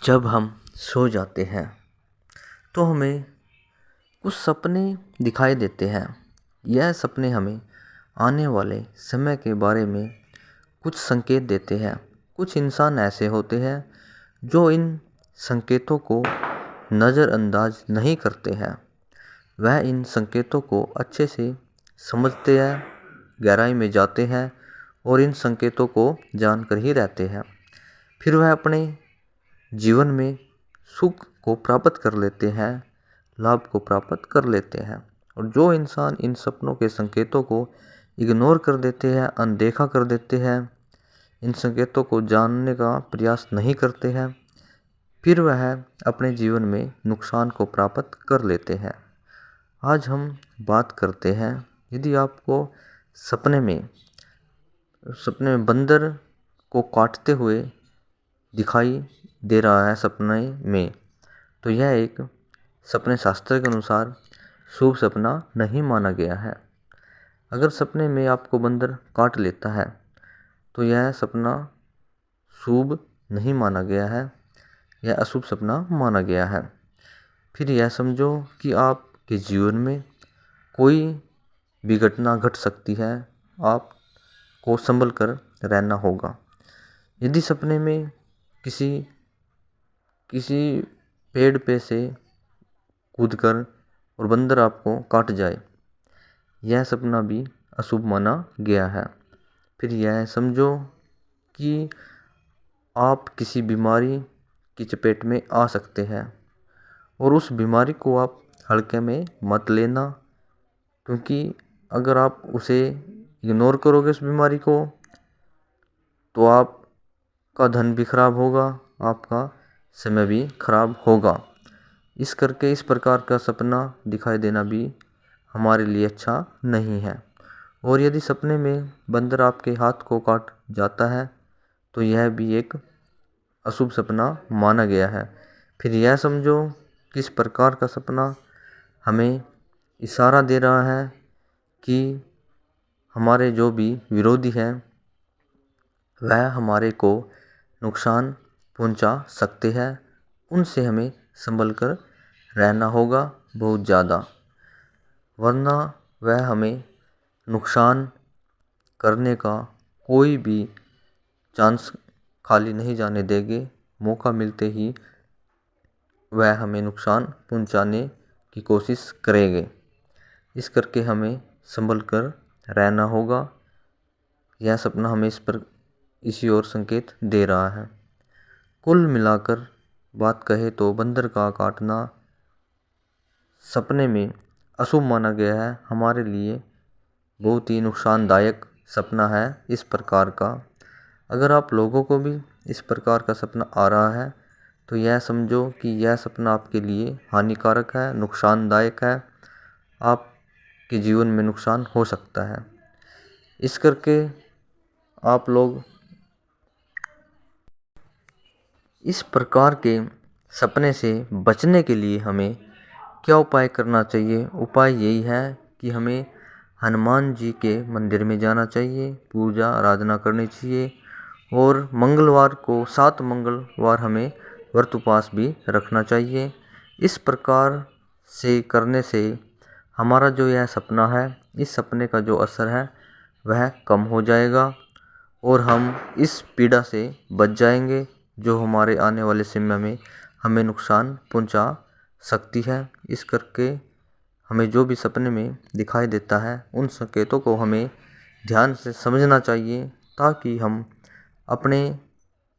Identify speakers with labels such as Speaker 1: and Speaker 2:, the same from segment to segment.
Speaker 1: जब हम सो जाते हैं तो हमें कुछ सपने दिखाई देते हैं। यह सपने हमें आने वाले समय के बारे में कुछ संकेत देते हैं। कुछ इंसान ऐसे होते हैं जो इन संकेतों को नज़रअंदाज नहीं करते हैं। वह इन संकेतों को अच्छे से समझते हैं, गहराई में जाते हैं और इन संकेतों को जानकर ही रहते हैं। फिर वह अपने जीवन में सुख को प्राप्त कर लेते हैं, लाभ को प्राप्त कर लेते हैं। और जो इंसान इन सपनों के संकेतों को इग्नोर कर देते हैं, अनदेखा कर देते हैं, इन संकेतों को जानने का प्रयास नहीं करते हैं, फिर वह अपने जीवन में नुकसान को प्राप्त कर लेते हैं। आज हम बात करते हैं, यदि आपको सपने में बंदर को काटते हुए दिखाई दे रहा है सपने में, तो यह एक सपने शास्त्र के अनुसार शुभ सपना नहीं माना गया है। अगर सपने में आपको बंदर काट लेता है तो यह सपना शुभ नहीं माना गया है, यह अशुभ सपना माना गया है। फिर यह समझो कि आपके जीवन में कोई भी घटना घट सकती है, आपको संभल कर रहना होगा। यदि सपने में किसी पेड़ पे से कूदकर और बंदर आपको काट जाए, यह सपना भी अशुभ माना गया है। फिर यह समझो कि आप किसी बीमारी की चपेट में आ सकते हैं और उस बीमारी को आप हल्के में मत लेना, क्योंकि अगर आप उसे इग्नोर करोगे उस बीमारी को तो आपका धन भी खराब होगा, आपका समय भी खराब होगा। इस प्रकार का सपना दिखाई देना भी हमारे लिए अच्छा नहीं है। और यदि सपने में बंदर आपके हाथ को काट जाता है तो यह भी एक अशुभ सपना माना गया है। फिर यह समझो किस प्रकार का सपना हमें इशारा दे रहा है कि हमारे जो भी विरोधी हैं वह हमारे को नुकसान पहुंचा सकते हैं। उनसे हमें संभल कर रहना होगा बहुत ज़्यादा, वरना वह हमें नुकसान करने का कोई भी चांस खाली नहीं जाने देंगे। मौका मिलते ही वह हमें नुकसान पहुंचाने की कोशिश करेंगे। इस करके हमें संभल कर रहना होगा। यह सपना हमें इसी ओर संकेत दे रहा है। कुल मिलाकर बात कहे तो बंदर का काटना सपने में अशुभ माना गया है। हमारे लिए बहुत ही नुकसानदायक सपना है इस प्रकार का। अगर आप लोगों को भी इस प्रकार का सपना आ रहा है तो यह समझो कि यह सपना आपके लिए हानिकारक है, नुकसानदायक है, आपके जीवन में नुकसान हो सकता है। इस करके आप लोग इस प्रकार के सपने से बचने के लिए हमें क्या उपाय करना चाहिए? उपाय यही है कि हमें हनुमान जी के मंदिर में जाना चाहिए, पूजा आराधना करनी चाहिए और मंगलवार को 7 मंगलवार हमें व्रत उपवास भी रखना चाहिए। इस प्रकार से करने से हमारा जो यह सपना है, इस सपने का जो असर है वह कम हो जाएगा और हम इस पीड़ा से बच जाएंगे जो हमारे आने वाले समय में हमें नुकसान पहुंचा सकती है। इस करके हमें जो भी सपने में दिखाई देता है उन संकेतों को हमें ध्यान से समझना चाहिए, ताकि हम अपने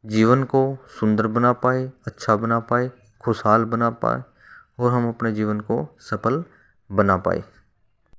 Speaker 1: जीवन को सुंदर बना पाए, अच्छा बना पाए, खुशहाल बना पाए और हम अपने जीवन को सफल बना पाए।